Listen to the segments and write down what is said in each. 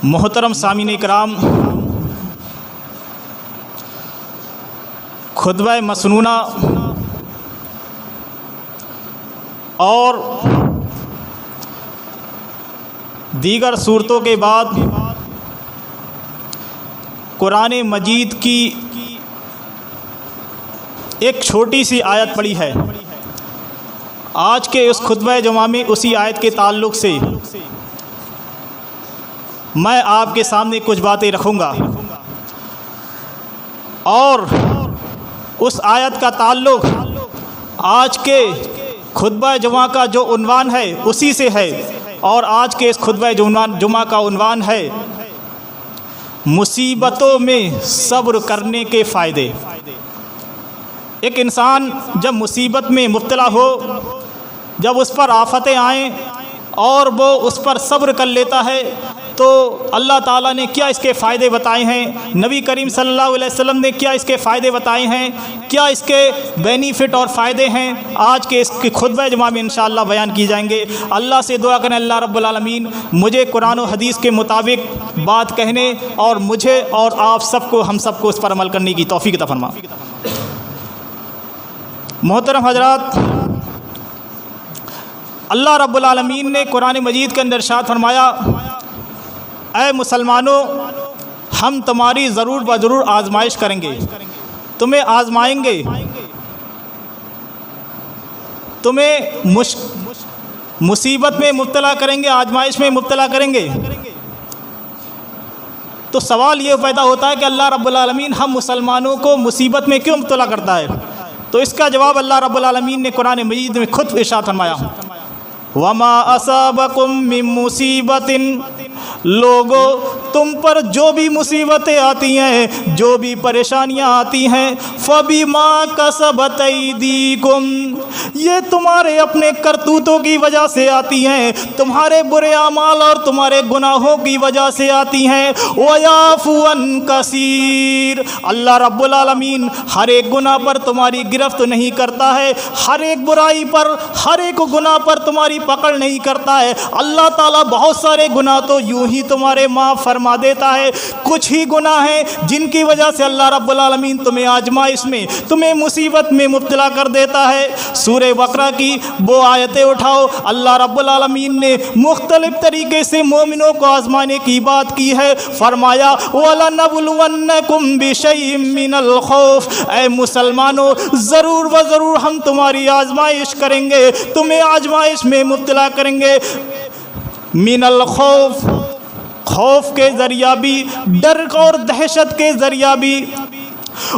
محترم سامعین کرام، خطبہ مسنونہ اور دیگر صورتوں کے بعد قرآن مجید کی ایک چھوٹی سی آیت پڑھی ہے۔ آج کے اس خطبہ جمعہ میں اسی آیت کے تعلق سے میں آپ کے سامنے کچھ باتیں رکھوں گا، اور اس آیت کا تعلق آج کے خطبہ جمعہ کا جو عنوان ہے اسی سے ہے، اور آج کے اس خطبہ جمعہ کا عنوان ہے مصیبتوں میں صبر کرنے کے فائدے۔ ایک انسان جب مصیبت میں مبتلا ہو، جب اس پر آفتیں آئیں اور وہ اس پر صبر کر لیتا ہے، تو اللہ تعالیٰ نے کیا اس کے فائدے بتائے ہیں، نبی کریم صلی اللہ علیہ وسلم نے کیا اس کے فائدے بتائے ہیں، کیا اس کے بینیفٹ اور فائدے ہیں، آج کے اس کے خطبہ جمعہ میں انشاءاللہ بیان کی جائیں گے۔ اللہ سے دعا کریں اللہ رب العالمین مجھے قرآن و حدیث کے مطابق بات کہنے اور مجھے اور آپ سب کو، ہم سب کو اس پر عمل کرنے کی توفیق عطا فرما۔ محترم حضرات، اللہ رب العالمین نے قرآن مجید کے اندر ارشاد فرمایا، اے مسلمانوں، ہم تمہاری ضرور بضرور آزمائش کریں گے، تمہیں آزمائیں گے، تمہیں مصیبت میں مبتلا کریں گے، آزمائش میں مبتلا کریں گے۔ تو سوال یہ پیدا ہوتا ہے کہ اللہ رب العالمین ہم مسلمانوں کو مصیبت میں کیوں مبتلا کرتا ہے؟ تو اس کا جواب اللہ رب العالمین نے قرآن مجید میں خود ارشاد فرمایا، وَمَا أَصَابَكُم مِّن مُّصِيبَةٍ، لوگو تم پر جو بھی مصیبتیں آتی ہیں، جو بھی پریشانیاں آتی ہیں، فَبِمَا كَسَبَتْ أَيْدِيكُمْ، یہ تمہارے اپنے کرتوتوں کی وجہ سے آتی ہیں، تمہارے برے اعمال اور تمہارے گناہوں کی وجہ سے آتی ہیں۔ وَيَعْفُو عَن كَثِيرٍ، اللہ رب العالمین ہر ایک گناہ پر تمہاری گرفت نہیں کرتا ہے، ہر ایک برائی پر، ہر ایک گناہ پر تمہاری پکڑ نہیں کرتا ہے۔ اللہ تعالیٰ بہت سارے گناہ تو یوں ہی تمہارے معاف فرما دیتا ہے، کچھ ہی گناہ ہیں جن کی وجہ سے اللہ رب العالمین تمہیں آزمائش میں، تمہیں مصیبت میں مبتلا کر دیتا ہے۔ سورہ بقرہ کی وہ آیتیں اٹھاؤ، اللہ رب العالمین نے مختلف طریقے سے مومنوں کو آزمانے کی بات کی ہے، فرمایا وَلَنَبْلُوَنَّكُمْ بِشَيْءٍ مِّنَ الْخَوْفِ، اے مسلمانوں ضرور و ضرور ہم تمہاری آزمائش کریں گے، تمہیں آزمائش میں مبتلا کریں گے۔ من الخوف، خوف کے ذریعہ بھی، ڈر اور دہشت کے ذریعہ بھی،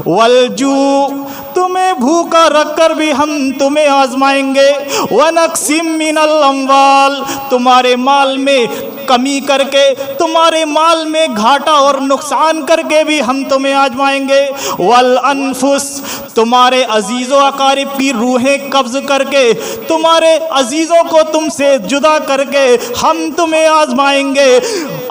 والجوع، تمہیں بھوکا رکھ کر بھی ہم تمہیں آزمائیں گے، ونقسم من الاموال، تمہارے مال میں کمی کر کے، تمہارے مال میں گھاٹا اور نقصان کر کے بھی ہم تمہیں آزمائیں گے، والانفس، تمہارے عزیز و اقارب کی روحیں قبض کر کے، تمہارے عزیزوں کو تم سے جدا کر کے ہم تمہیں آزمائیں گے۔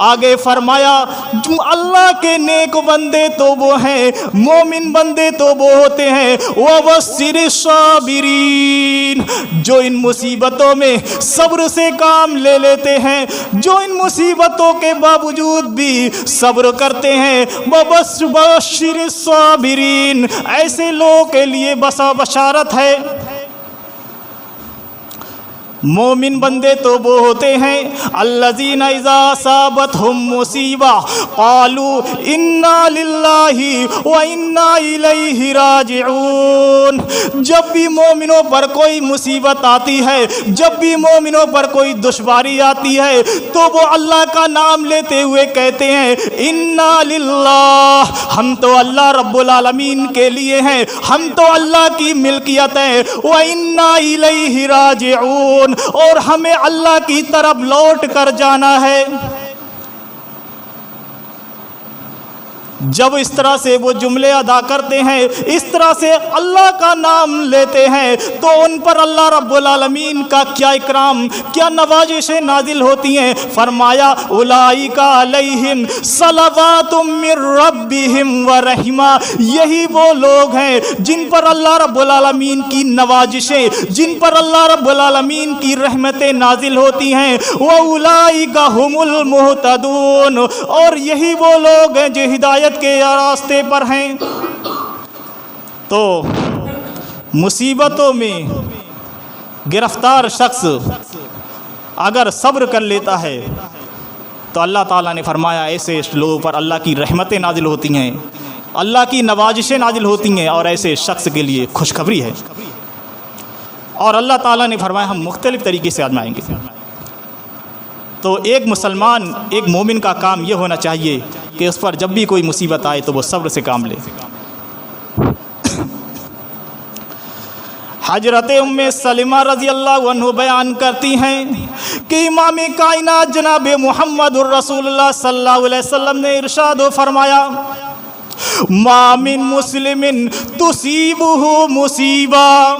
آگے فرمایا جو اللہ کے نیک بندے تو وہ ہیں، مومن بندے تو وہ ہوتے ہیں، وَبَشِّرِ الصَّابِرِينَ، جو ان مصیبتوں میں صبر سے کام لے لیتے ہیں، جو ان مصیبتوں کے باوجود بھی صبر کرتے ہیں۔ وَبَشِّرِ الصَّابِرِينَ، ایسے لوگوں کے لیے بشارت ہے۔ مومن بندے تو وہ ہوتے ہیں الذین اذا اصابتہم مصیبہ قالوا انا للہ و انا الیہ راجعون، جب بھی مومنوں پر کوئی مصیبت آتی ہے، جب بھی مومنوں پر کوئی دشواری آتی ہے، تو وہ اللہ کا نام لیتے ہوئے کہتے ہیں انا للہ، ہم تو اللہ رب العالمین کے لیے ہیں، ہم تو اللہ کی ملکیت ہیں، و انا الیہ راجعون، اور ہمیں اللہ کی طرف لوٹ کر جانا ہے۔ جب اس طرح سے وہ جملے ادا کرتے ہیں، اس طرح سے اللہ کا نام لیتے ہیں، تو ان پر اللہ رب العالمین کا کیا اکرام، کیا نوازشیں نازل ہوتی ہیں۔ فرمایا اولئک علیہم صلوات من ربہم ورحمہ، یہی وہ لوگ ہیں جن پر اللہ رب العالمین کی نوازشیں، جن پر اللہ رب العالمین کی رحمتیں نازل ہوتی ہیں۔ واولئک ھم المہتدون، اور یہی وہ لوگ ہیں جو ہدایت کے راستے پر ہیں۔ تو مصیبتوں میں گرفتار شخص اگر صبر کر لیتا ہے تو اللہ تعالیٰ نے فرمایا ایسے لوگوں پر اللہ کی رحمتیں نازل ہوتی ہیں، اللہ کی نوازشیں نازل ہوتی ہیں، اور ایسے شخص کے لیے خوشخبری ہے۔ اور اللہ تعالیٰ نے فرمایا ہم مختلف طریقے سے آزمائیں گے۔ تو ایک مسلمان، ایک مومن کا کام یہ ہونا چاہیے کہ اس پر جب بھی کوئی مصیبت آئے تو وہ صبر سے کام لے۔ حضرت ام سلمہ رضی اللہ عنہ بیان کرتی ہیں کہ امام کائنات جناب محمد الرسول اللہ صلی اللہ علیہ وسلم نے ارشاد فرمایا ما من مسلم تصیبہ مصیبہ،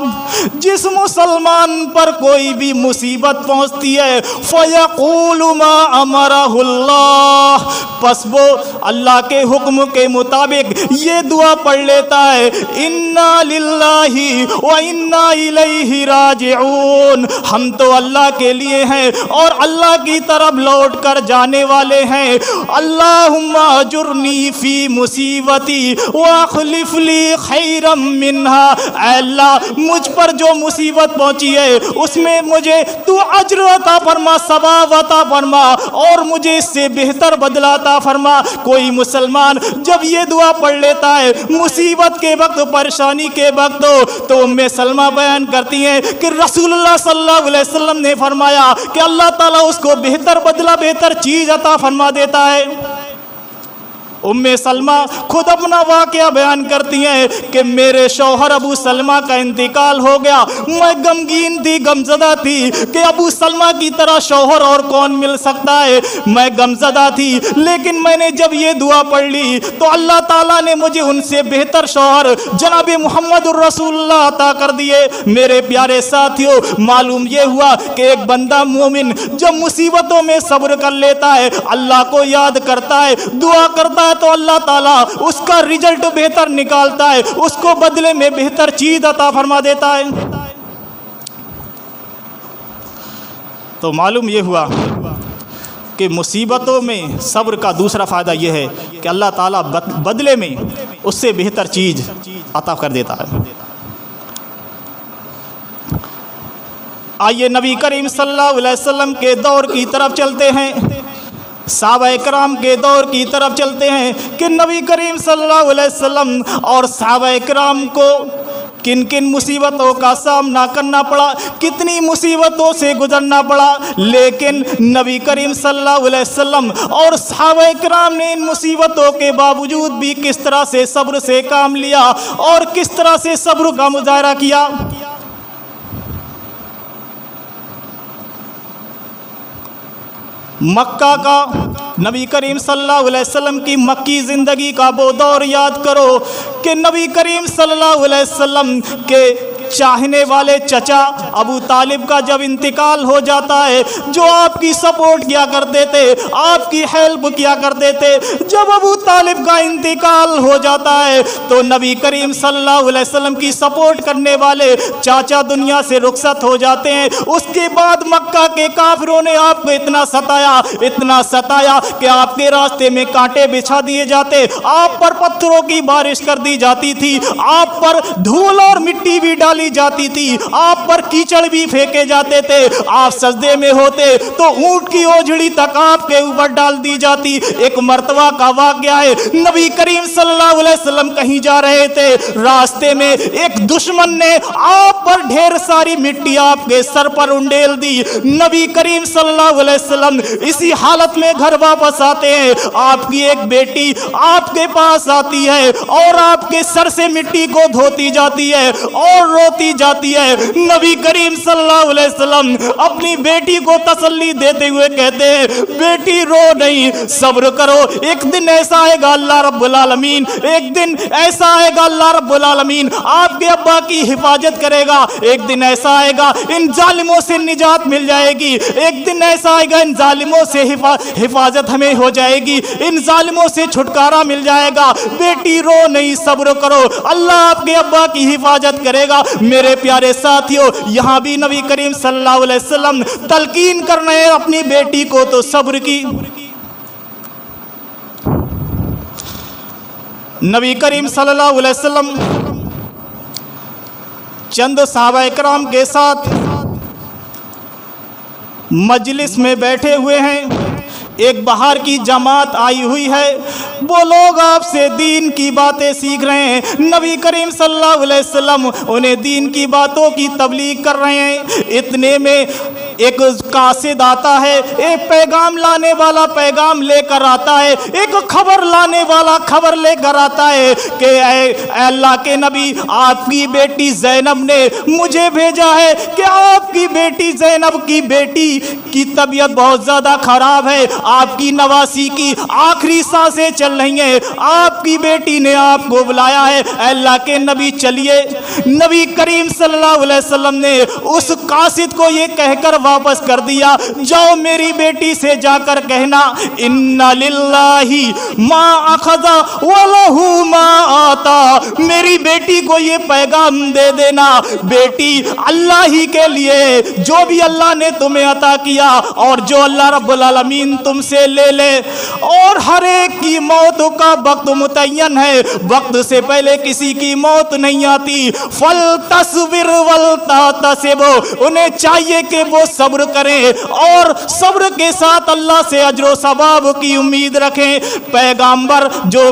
جس مسلمان پر کوئی بھی مصیبت پہنچتی ہے فیقول ما امرہ اللہ، پس وہ اللہ کے حکم کے مطابق یہ دعا پڑھ لیتا ہے انا للہ و انا الیہ راجعون، ہم تو اللہ کے لیے ہیں اور اللہ کی طرف لوٹ کر جانے والے ہیں۔ اللہم اجرنی فی مصیبتی واخلف لی خیرا منہا، اے اللہ مجھ پر جو مصیبت پہنچی ہے اس میں مجھے تو اجر عطا فرما، ثواب عطا فرما، اور مجھے اس سے بہتر بدلہ عطا فرما۔ کوئی مسلمان جب یہ دعا پڑھ لیتا ہے مصیبت کے وقت، پریشانی کے وقت، تو ام سلمہ بیان کرتی ہیں کہ رسول اللہ صلی اللہ علیہ وسلم نے فرمایا کہ اللہ تعالیٰ اس کو بہتر بدلہ، بہتر چیز عطا فرما دیتا ہے۔ ام سلمہ خود اپنا واقعہ بیان کرتی ہیں کہ میرے شوہر ابو سلمہ کا انتقال ہو گیا، میں غمگین تھی، غمزدہ تھی کہ ابو سلمہ کی طرح شوہر اور کون مل سکتا ہے، میں غمزدہ تھی، لیکن میں نے جب یہ دعا پڑھ لی تو اللہ تعالیٰ نے مجھے ان سے بہتر شوہر جناب محمد الرسول اللہ عطا کر دیے۔ میرے پیارے ساتھیوں، معلوم یہ ہوا کہ ایک بندہ مومن جب مصیبتوں میں صبر کر لیتا ہے، اللہ کو یاد کرتا ہے، دعا کرتا ہے، تو اللہ تعالیٰ اس کا رزلٹ بہتر نکالتا ہے، اس کو بدلے میں بہتر چیز عطا فرما دیتا ہے۔ تو معلوم یہ ہوا کہ مصیبتوں میں صبر کا دوسرا فائدہ یہ ہے کہ اللہ تعالیٰ بدلے میں اس سے بہتر چیز عطا کر دیتا ہے۔ آئیے نبی کریم صلی اللہ علیہ وسلم کے دور کی طرف چلتے ہیں، صحابہ کرام کے دور کی طرف چلتے ہیں کہ نبی کریم صلی اللہ علیہ وسلم اور صحابہ کرام کو کن کن مصیبتوں کا سامنا کرنا پڑا، کتنی مصیبتوں سے گزرنا پڑا، لیکن نبی کریم صلی اللہ علیہ وسلم اور صحابہ کرام نے ان مصیبتوں کے باوجود بھی کس طرح سے صبر سے کام لیا اور کس طرح سے صبر کا مظاہرہ کیا۔ مکہ کا نبی کریم صلی اللہ علیہ وسلم کی مکی زندگی کا وہ دور یاد کرو کہ نبی کریم صلی اللہ علیہ وسلم کے چاہنے والے چچا ابو طالب کا جب انتقال ہو جاتا ہے، جو آپ کی سپورٹ کیا کرتے تھے، آپ کی ہیلپ کیا کرتے تھے، جب ابو طالب کا انتقال ہو جاتا ہے تو نبی کریم صلی اللہ علیہ وسلم کی سپورٹ کرنے والے چاچا دنیا سے رخصت ہو جاتے ہیں۔ اس کے بعد مکہ کے کافروں نے آپ کو اتنا ستایا کہ آپ کے راستے میں کانٹے بچھا دیے جاتے، آپ پر پتھروں کی بارش کر دی جاتی تھی، آپ پر دھول اور مٹی بھی ڈالی جاتی تھی، آپ پر کیچڑ بھی پھینکے جاتے تھے، آپ سجدے میں ہوتے تو اونٹ کی اوجڑی تک آپ کے اوپر ڈال دی جاتی۔ ایک مرتبہ کا واقعہ ہے، نبی کریم صلی اللہ علیہ وسلم کہیں جا رہے تھے، راستے میں ایک دشمن نے آپ پر ڈھیر ساری مٹی آپ کے سر پر انڈیل دی۔ نبی کریم صلی اللہ علیہ وسلم اسی حالت میں گھر واپس آتے ہیں، آپ کی ایک بیٹی آپ کے پاس آتی ہے اور آپ کے سر سے مٹی کو دھوتی جاتی ہے اور رو रोती जाती है। नबी करीम सल्लल्लाहु अलैहि वसल्लम अपनी बेटी को तसल्ली देते हुए कहते हैं, बेटी रो नहीं, सब्र करो, एक दिन ऐसा आएगा अल्लाह रब्बुल आलमीन, एक दिन ऐसा आएगा अल्लाह रब्बुल आलमीन आपके अब्बा की हिफाजत करेगा, एक दिन ऐसा आएगा इन जालिमों से निजात मिल जाएगी, एक दिन ऐसा आएगा इन जालिमों से हिफाजत हमें हो जाएगी, इन जालिमों से छुटकारा मिल जाएगा। बेटी रो नहीं, सब्र करो, अल्लाह आपके अब्बा की हिफाजत करेगा। मेरे प्यारे साथियों, यहाँ भी नबी करीम सल्लल्लाहु अलैहि वसल्लम तलकीन कर रहे हैं अपनी बेटी को तो सब्र की। नबी करीम सल्लल्लाहु अलैहि वसल्लम चंद सहाबा इकराम के साथ मजलिस में बैठे हुए हैं। एक बाहर की जमात आई हुई है, वो लोग आपसे दीन की बातें सीख रहे हैं। नबी करीम सल्लल्लाहु अलैहि वसल्लम उन्हें दीन की बातों की तबलीग कर रहे हैं। इतने में एक कासिद आता है, एक पैगाम लाने वाला पैगाम लेकर आता है, एक खबर लाने वाला खबर लेकर आता है कि अल्लाह के नबी, आपकी बेटी ज़ैनब ने मुझे भेजा है कि आपकी बेटी ज़ैनब की बेटी की तबीयत बहुत ज़्यादा ख़राब है, आपकी नवासी की आखिरी सांसें चल रही हैं, आपकी बेटी ने आपको बुलाया है। अल्लाह के नबी चलिए। नबी करीम सल्लल्लाहु अलैहि वसल्लम ने उस कासिद को ये कहकर वापस कर दिया, जाओ मेरी बेटी से जाकर कहना, इन्ना लिल्लाही मा अखज़ा व लहू मा आता, मेरी बेटी को ये पैगाम दे देना, बेटी अल्लाह ही के लिए, जो भी अल्लाह ने तुम्हें अता किया और जो अल्लाह रब्बुल आलमीन तुमसे ले ले, और हर एक की मौत का वक्त मुतय्यन है, वक्त से पहले किसी की मौत नहीं आती। फल तस्विर वल तहतसिब, उन्हें चाहिए कि वो सब्र करें और सब्र के साथ अल्लाह से अजर सवाब की उम्मीद रखें। पैगाम्बर जो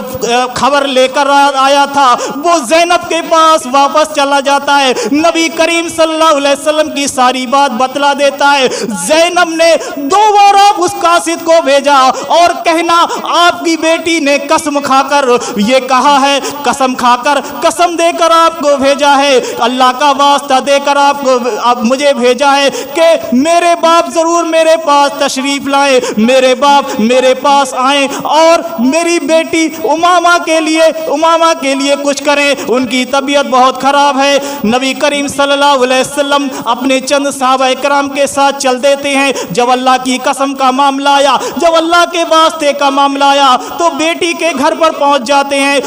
खबर लेकर आया था वो ज़ैनब के पास वापस चला जाता है, नबी करीम सल्लल्लाहु अलैहि वसल्लम की सारी बात बतला देता है। ज़ैनब ने दोबारा उस कासिद को भेजा और कहना, आपकी बेटी ने कसम खाकर ये कहा है, कसम खाकर कसम देकर आपको भेजा है, अल्लाह का वास्ता देकर आपको मुझे भेजा है कि मेरे बाप ज़रूर मेरे पास तशरीफ़ लाए, मेरे बाप मेरे पास आए और मेरी बेटी उमामा के लिए कुछ करें, उनकी तबीयत बहुत ख़राब है। नबी करीम सल्लल्लाहु अलैहि वसल्लम अपने चंद सहाबा इकराम के साथ चल देते हैं। जब अल्लाह की कसम का मामला आया, जब अल्लाह के वास्ते का मामला आया तो बेटी के घर पर पहुंच जाते हैं।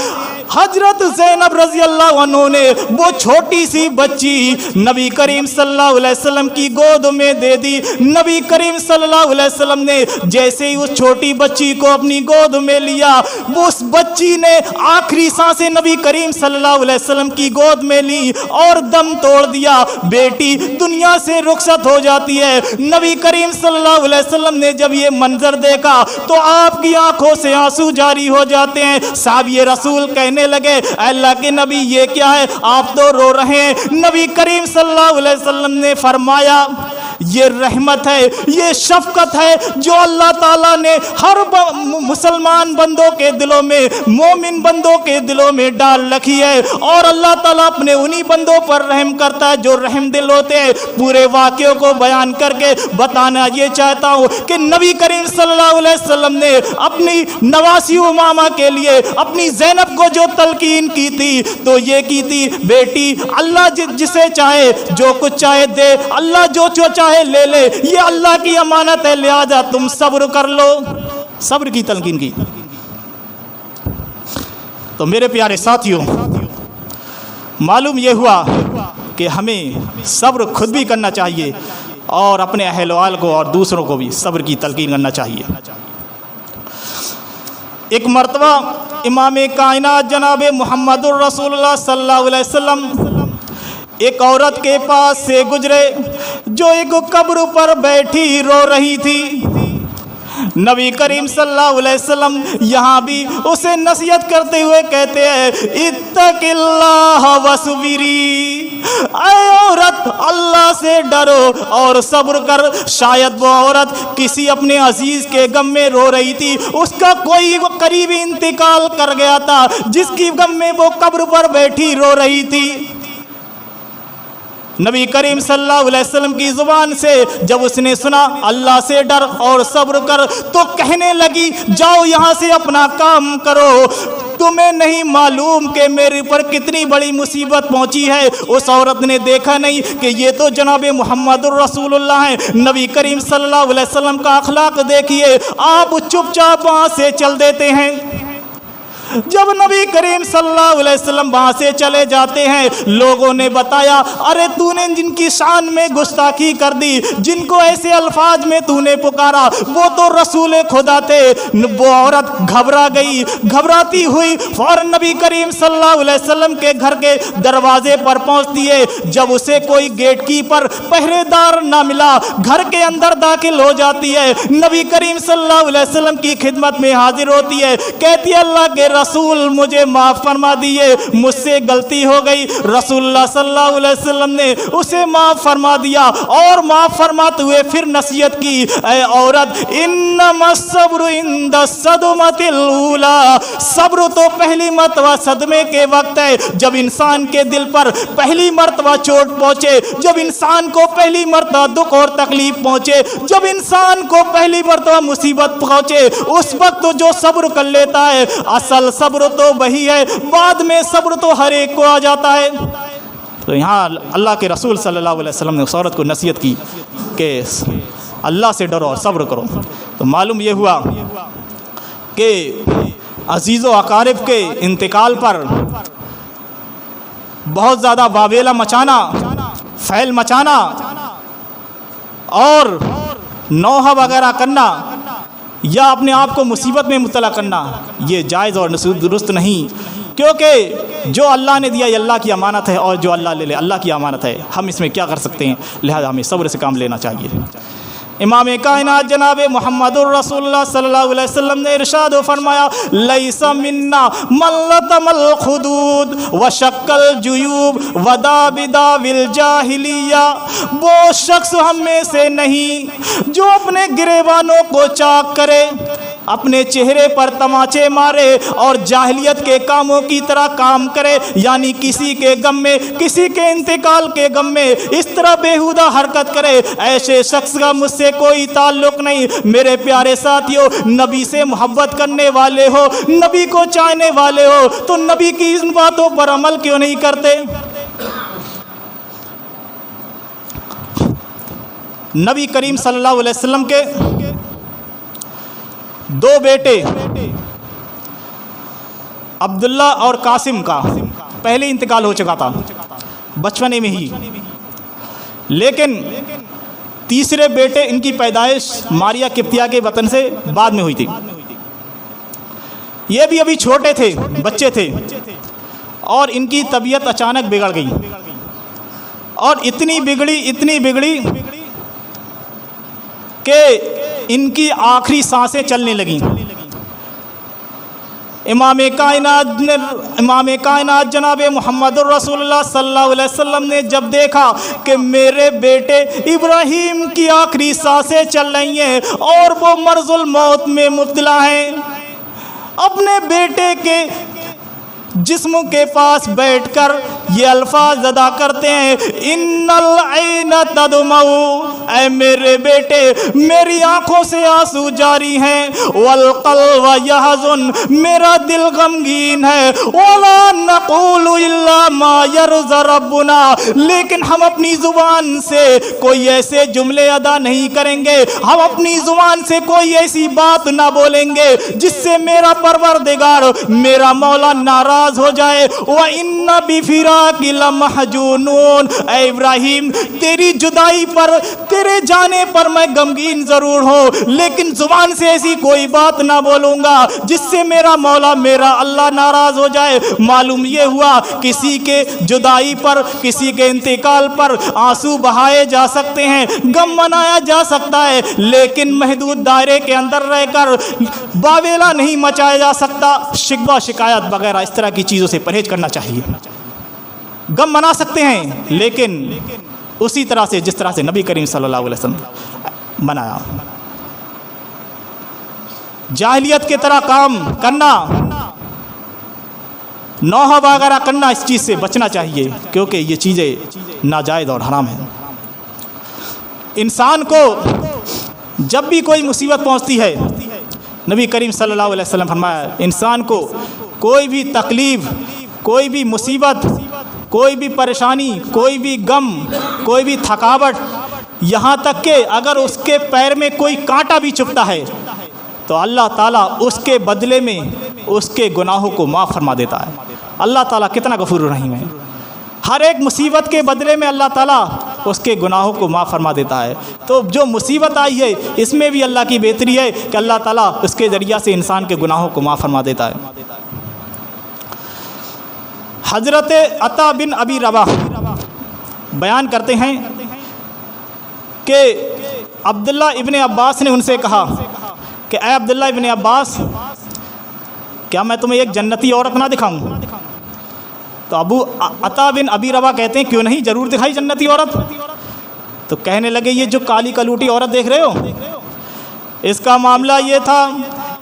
हजरत ज़ैनब रज़ी अल्लाह अन्हा ने वो छोटी सी बच्ची नबी करीम सल्लल्लाहु अलैहि वसल्लम की गोद में दे दी। नबी करीम सल्लल्लाहु अलैहि वसल्लम ने जैसे ही उस छोटी बच्ची को अपनी गोद में लिया, उस बच्ची ने आखिरी सांसें नबी करीम सल्लल्लाहु अलैहि वसल्लम की गोद में ली और दम तोड़ दिया। बेटी दुनिया से रुखसत हो जाती है। नबी करीम सल्लल्लाहु अलैहि वसल्लम ने जब ये मंजर देखा तो आपकी आंखों से आंसू जारी हो जाते हैं। साहब रसूल कहने लगे, अल्लाह के नबी ये क्या है, आप तो रो रहे हैं। नबी करीम सल्लल्लाहु अलैहि वसल्लम ने फरमाया, ये रहमत है, ये शफकत है जो अल्लाह ताला ने हर मुसलमान बंदों के दिलों में, मोमिन बंदों के दिलों में डाल रखी है। और अल्लाह ताला अपने उन्हीं बंदों पर रहम करता है जो रहम दिल होते हैं। पूरे वाक़े को बयान करके बताना ये चाहता हूँ कि नबी करीम सल्लल्लाहु अलैहि वसल्लम ने अपनी नवासी उमामा के लिए अपनी ज़ैनब को जो तलकीन की थी तो ये की थी, बेटी अल्लाह जिसे चाहे जो कुछ चाहे दे, अल्लाह जो चाहे ले ले, ये अल्लाह की अमानत है, लिहाजा तुम सब्र कर लो। सब्र की तलकीन की। तो मेरे प्यारे साथियों, मालूम ये हुआ कि हमें सब्र खुद भी करना चाहिए और अपने अहलवाल को और दूसरों को भी सब्र की तलकीन करना चाहिए। एक मर्तबा इमाम कायनात जनाब मुहम्मदुर रसूलुल्लाह सल्लल्लाहु अलैहि वसल्लम एक औरत के पास से गुजरे जो एक कब्र पर बैठी रो रही थी। नबी करीम सल्लल्लाहु अलैहि वसल्लम यहाँ भी उसे नसीहत करते हुए कहते हैं, इत्तकिल्लाह वस्बिरी, ऐ औरत अल्लाह से डरो और सब्र कर। शायद वो औरत किसी अपने अजीज के गम में रो रही थी, उसका कोई करीबी इंतकाल कर गया था जिसकी गम में वो कब्र पर बैठी रो रही थी। नबी करीम सल्लल्लाहु अलैहि वसल्लम की ज़ुबान से जब उसने सुना अल्लाह से डर और सब्र कर, तो कहने लगी जाओ यहाँ से अपना काम करो, तुम्हें नहीं मालूम कि मेरे पर कितनी बड़ी मुसीबत पहुंची है। उस औरत ने देखा नहीं कि ये तो जनाब मुहम्मदुर रसूलुल्लाह हैं। नबी करीम सल्लल्लाहु अलैहि वसल्लम का अखलाक देखिए, आप चुपचाप वहाँ से चल देते हैं। जब नबी करीम सल्लल्लाहु अलैहि वसल्लम वहाँ से चले जाते हैं, लोगों ने बताया अरे तूने जिनकी शान में गुस्ताखी कर दी, जिनको ऐसे अल्फाज में तूने पुकारा, वो तो रसूल खुदा थे। वो औरत घबरा गई, घबराती हुई फौरन नबी करीम सल्लल्लाहु अलैहि वसल्लम के घर के दरवाजे पर पहुँचती है। जब उसे कोई गेट कीपर पहरेदार ना मिला, घर के अंदर दाखिल हो जाती है, नबी करीम सल्लल्लाहु अलैहि वसल्लम की खिदमत में हाजिर होती है, कहती है अल्लाह के रसूल मुझे माफ फरमा दिए, मुझसे गलती हो गई। रसूलुल्लाह सल्लल्लाहु अलैहि वसल्लम ने उसे माफ फरमा दिया और माफ फरमाते हुए फिर नसीहत की, ऐ औरत इन्नमस सब्रु इंदा सदमतिल ऊला, सब्र तो पहली मर्तबा सदमे के वक्त है, जब इंसान के दिल पर पहली मर्तबा चोट पहुंचे, जब इंसान को पहली मर्तबा दुख और तकलीफ पहुंचे, जब इंसान को पहली मर्तबा मुसीबत पहुंचे, उस वक्त तो जो सब्र कर लेता है, असल सब्र तो वही है, बाद में सब्र तो हर एक को आ जाता है। तो यहाँ अल्लाह के रसूल सल्लल्लाहु अलैहि वसल्लम ने उस औरत को नसीहत की कि अल्लाह से डरो और सब्र करो। तो मालूम ये हुआ कि अजीज़ व अकारिब के इंतकाल पर बहुत ज़्यादा वावेला मचाना, फैल मचाना और नौहा वगैरह करना या अपने आप को मुसीबत में मुब्तला करना, ये जायज़ और दुरुस्त नहीं, क्योंकि जो अल्लाह ने दिया ये अल्लाह की अमानत है और जो अल्लाह ले ले अल्लाह की अमानत है। हम इसमें क्या कर सकते हैं, लिहाजा हमें सब्र से काम लेना चाहिए। इमाम कायनात जनाब मुहम्मदुर रसूलुल्लाह सल्लल्लाहु अलैहि वसल्लम ने इरशाद फरमाया लैसा मिन्ना मन लतमल खुदूद व शक्कल जुयूब वदा बिदाविल जाहिलिया, वो शख्स हम में से नहीं जो अपने गिरेबानों को चाक करे, अपने चेहरे पर तमाचे मारे और जाहिलियत के कामों की तरह काम करे, यानी किसी के गम में, किसी के इंतकाल के गम में इस तरह बेहुदा हरकत करे, ऐसे शख्स का मुझसे कोई ताल्लुक नहीं। मेरे प्यारे साथियों, नबी से मोहब्बत करने वाले हो, नबी को चाहने वाले हो, तो नबी की इन बातों पर अमल क्यों नहीं करते। नबी करीम सल्लल्लाहु अलैहि वसल्लम के दो बेटे अब्दुल्ला और कासिम का पहले इंतकाल हो चुका था बचपने में ही, लेकिन तीसरे बेटे इनकी पैदाइश मारिया किप्तिया के वतन से बाद में हुई थी। ये भी अभी छोटे थे, बच्चे थे, और इनकी तबीयत अचानक बिगड़ गई और इतनी बिगड़ी कि इनकी आखिरी सांसें चलने लगीं। इमाम कायनात जनाब मुहम्मदुर रसूलुल्लाह सल्लल्लाहु अलैहि वसल्लम ने जब देखा कि मेरे बेटे इब्राहीम की आखिरी सांसें चल रही हैं और वो मर्जुल मौत में मुब्तला हैं, अपने बेटे के जिस्म के पास बैठकर ये अल्फाज अदा करते हैं, इन्नल ऐन तदमऊ, ऐ मेरे बेटे मेरी आंखों से आंसू जारी हैं, वल क़ल्ब यहज़ुन, मेरा दिल गमगीन है, वला नक़ूलु इल्ला मा यरज़ा रब्बुना, लेकिन हम अपनी ज़ुबान से कोई ऐसे जुमले अदा नहीं करेंगे, हम अपनी ज़ुबान से कोई ऐसी बात ना बोलेंगे जिससे मेरा परवरदिगार, मेरा मौला नाराज हो जाए। व इन्ना बिफिराकी लमहजूनून, ऐ इब्राहिम तेरी जुदाई पर, तेरे जाने पर मैं गमगीन जरूर हूँ, लेकिन जुबान से ऐसी कोई बात ना बोलूँगा जिससे मेरा मौला, मेरा अल्लाह नाराज हो जाए। मालूम ये हुआ किसी के जुदाई पर, किसी के इंतकाल पर आंसू बहाए जा सकते हैं, गम मनाया जा सकता है, लेकिन महदूद दायरे के अंदर रहकर बावेला नहीं मचाया जा सकता। शिकवा शिकायत वगैरह इस तरह की चीज़ों से परहेज करना चाहिए। गम मना सकते हैं, लेकिन उसी तरह से जिस तरह से नबी करीम सल्लल्लाहु अलैहि वसल्लम मनाया। जाहिलियत की तरह काम करना नौहा वगैरह करना, इस चीज़ से बचना चाहिए क्योंकि ये चीज़ें नाजायज़ और हराम हैं। इंसान को जब भी कोई मुसीबत पहुंचती है, नबी करीम सल्लल्लाहु अलैहि वसल्लम फरमाया, इंसान को कोई भी तकलीफ़, कोई भी मुसीबत, कोई भी परेशानी, कोई भी गम, कोई भी थकावट, यहाँ तक कि अगर उसके पैर में कोई कांटा भी चुभता है तो अल्लाह ताला उसके बदले में उसके गुनाहों को माफ़ फरमा देता है। अल्लाह ताला कितना गफूर रहीम है। हर एक मुसीबत के बदले में अल्लाह ताला उसके गुनाहों को माफ़ फरमा देता है। तो जो मुसीबत आई है इसमें भी अल्लाह की बेहतरी है कि अल्लाह ताला उसके ज़रिया से इंसान के गुनाहों को माफ़ फरमा देता है। हज़रत अता बिन अबी रबाह बयान करते हैं कि अब्दुल्ला इब्न अब्बास ने उनसे कहा कि ऐ अब्दुल्ला इब्न अब्बास, क्या मैं तुम्हें एक जन्नती औरत ना दिखाऊं? तो अता बिन अबी रबा कहते हैं क्यों नहीं, ज़रूर दिखाई जन्नती औरत। तो कहने लगे ये जो काली कलूटी औरत देख रहे हो, इसका मामला ये था,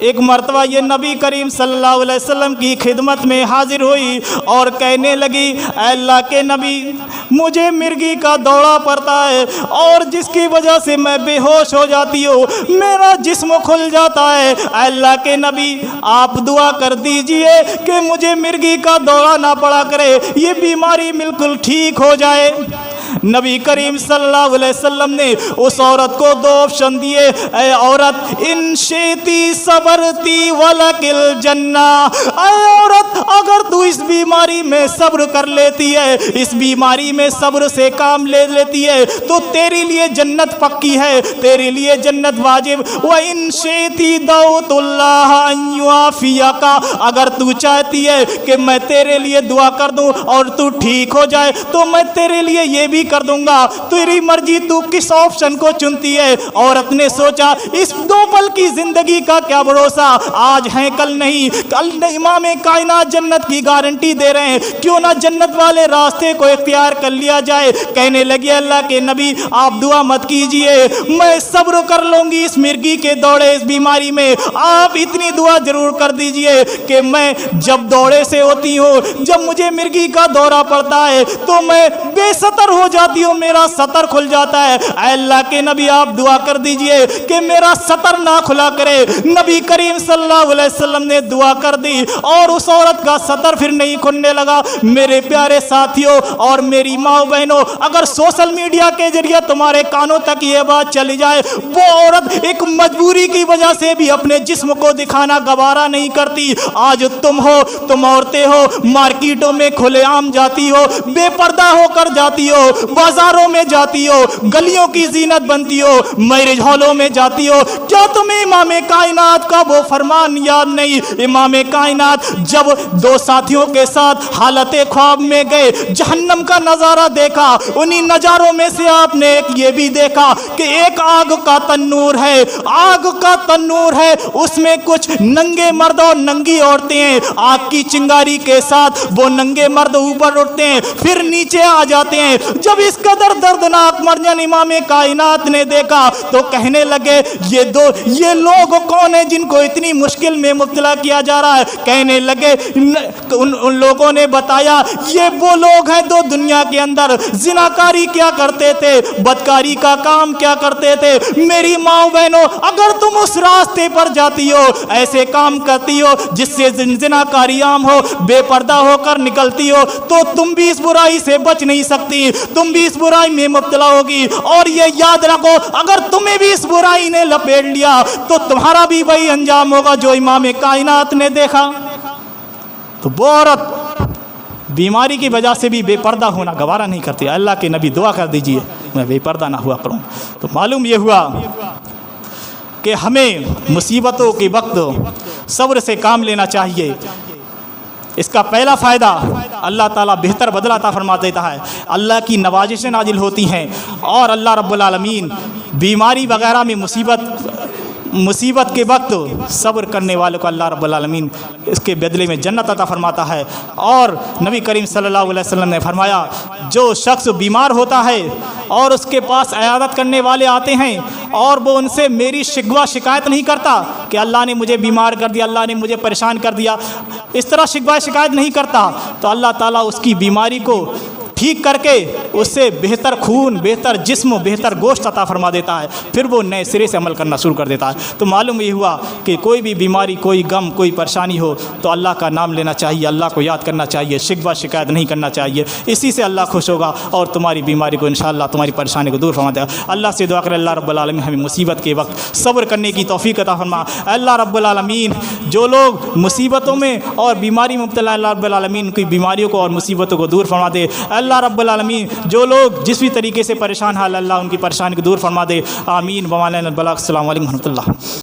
एक मर्तबा ये नबी करीम सल्लल्लाहु अलैहि वसल्लम की खिदमत में हाजिर हुई और कहने लगी, अल्लाह के नबी, मुझे मिर्गी का दौरा पड़ता है और जिसकी वजह से मैं बेहोश हो जाती हूँ, मेरा जिस्म खुल जाता है। अल्लाह के नबी, आप दुआ कर दीजिए कि मुझे मिर्गी का दौरा ना पड़ा करे, ये बीमारी बिल्कुल ठीक हो जाए। नबी करीम सल्लल्लाहु अलैहि वसल्लम ने उस औरत को दो ऑप्शन दिए, ऐ औरत, इन शेती सबरती वलकिल जन्ना, ऐ औरत, अगर तू इस बीमारी में सब्र कर लेती है, इस बीमारी में सब्र से काम ले लेती है तो तेरे लिए जन्नत पक्की है, तेरे लिए जन्नत वाजिब। व इन शेती दऊतुल्लाह अन युआफियका, अगर तू चाहती है कि मैं तेरे लिए दुआ कर दूं और तू ठीक हो जाए तो मैं तेरे लिए ये भी कर दूंगा, तेरी मर्जी, तू किस ऑप्शन को चुनती है। औरत ने सोचा, इस दो पल की जिंदगी का क्या भरोसा, आज है कल नहीं, कल इमाम कायनात जन्नत की गारंटी दे रहे हैं, क्यों ना जन्नत वाले रास्ते को इख्तियार कर लिया जाए। कहने लगी, अल्लाह के नबी, आप दुआ मत कीजिए, मैं सब्र कर लूंगी इस मिर्गी के दौड़े, इस बीमारी में। आप इतनी दुआ जरूर कर दीजिए कि मैं जब दौड़े से होती हूँ, जब मुझे मिर्गी का दौरा पड़ता है तो मैं बेसतर हो जाती हूँ, मेरा सतर खुल जाता है। अल्लाह के नबी, आप दुआ कर दीजिए कि मेरा सतर ना खुला करे। नबी करीम सल्लल्लाहु अलैहि वसल्लम ने दुआ कर दी और उस औरत का सतर फिर नहीं खुलने लगा। मेरे प्यारे साथियों और मेरी माँ बहनों, अगर सोशल मीडिया के जरिए तुम्हारे कानों तक ये बात चली जाए, वो औरत एक मजबूरी की वजह से भी अपने जिस्म को दिखाना गवारा नहीं करती। आज तुम हो, तुम औरतें हो, मार्केटों में खुलेआम जाती हो, बेपर्दा होकर जाती हो, बाजारों में जाती हो, गलियों की जीनत बनती हो, मैरिज हॉलों में जाती हो, क्या तुम्हें इमाम कायनात का वो फरमान याद नहीं? इमाम कायनात जब दो साथियों के साथ हालत ख्वाब में गए, जहन्नम का नजारा देखा, उन्हीं नजारों में से आपने ये भी देखा कि एक आग का तन्नूर है, आग का तन्नूर है, उसमें कुछ नंगे मर्द और नंगी औरतें हैं। आग की चिंगारी के साथ वो नंगे मर्द ऊपर उठते हैं, फिर नीचे आ जाते हैं। जब इस कदर दर्दनाक मंजर इमाम कायनात ने देखा तो कहने लगे, ये लोग कौन है जिनको इतनी मुश्किल में मुब्तला किया जा रहा है? कहने लगे, उन लोगों ने बताया, ये वो लोग हैं जो दुनिया के अंदर जिनाकारी क्या करते थे, बदकारी का काम क्या करते थे। मेरी माँ बहनों, अगर तुम उस रास्ते पर जाती हो, ऐसे काम करती हो जिससे जिनाकारी आम हो, बेपर्दा होकर निकलती हो, तो तुम भी इस बुराई से बच नहीं सकती, तुम भी इस बुराई में मुब्तला होगी। और ये याद रखो, अगर तुम्हें भी इस बुराई ने लपेट लिया तो तुम्हारा भी वही अंजाम होगा जो इमाम कायनात ने देखा। तो वो औरत बीमारी की वजह से भी बेपर्दा होना गवारा नहीं करती। अल्लाह के नबी, दुआ कर दीजिए मैं बेपर्दा ना हुआ करूं। तो मालूम ये हुआ कि हमें मुसीबतों के वक्त सब्र से काम लेना चाहिए। इसका पहला फ़ायदा, अल्लाह ताला बेहतर बदला अता फरमा देता है, अल्लाह की नवाजिशें नाजिल होती हैं और अल्लाह रब्बुल आलमीन बीमारी वगैरह में मुसीबत के वक्त सब्र करने वालों को अल्लाह रब्बुल आलमीन इसके बदले में जन्नत अता फरमाता है। और नबी करीम सल्लल्लाहु अलैहि वसल्लम ने फरमाया, जो शख्स बीमार होता है और उसके पास इयादत करने वाले आते हैं और वो उनसे मेरी शिकवा शिकायत नहीं करता कि अल्लाह ने मुझे बीमार कर दिया, अल्लाह ने मुझे परेशान कर दिया, اس طرح شکوہ شکایت نہیں کرتا تو اللہ تعالیٰ اس کی بیماری کو ٹھیک کر کے اس سے بہتر خون، بہتر جسم، بہتر گوشت عطا فرما دیتا ہے، پھر وہ نئے سرے سے عمل کرنا شروع کر دیتا ہے۔ تو معلوم یہ ہوا کہ کوئی بھی بیماری، کوئی غم، کوئی پریشانی ہو تو اللہ کا نام لینا چاہیے، اللہ کو یاد کرنا چاہیے، شکوہ شکایت نہیں کرنا چاہیے، اسی سے اللہ خوش ہوگا اور تمہاری بیماری کو انشاءاللہ، تمہاری پریشانی کو دور فرما دے گا۔ اللہ سے دعا کرے اللہ رب العالمین ہمیں مصیبت کے وقت صبر کرنے کی توفیق عطا فرما۔ اللہ رب العالمین جو لوگ مصیبتوں میں اور بیماری میں مبتلا، اللہ رب العالمین کی بیماریوں کو اور مصیبتوں کو دور فرما دے۔ اللہ رب العالمین جو لوگ جس بھی طریقے سے پریشان ہیں، اللہ ان کی پریشانی کو دور فرما دے۔ آمین۔ بمالین البلاغ۔ السلام علیکم ورحمۃ اللہ۔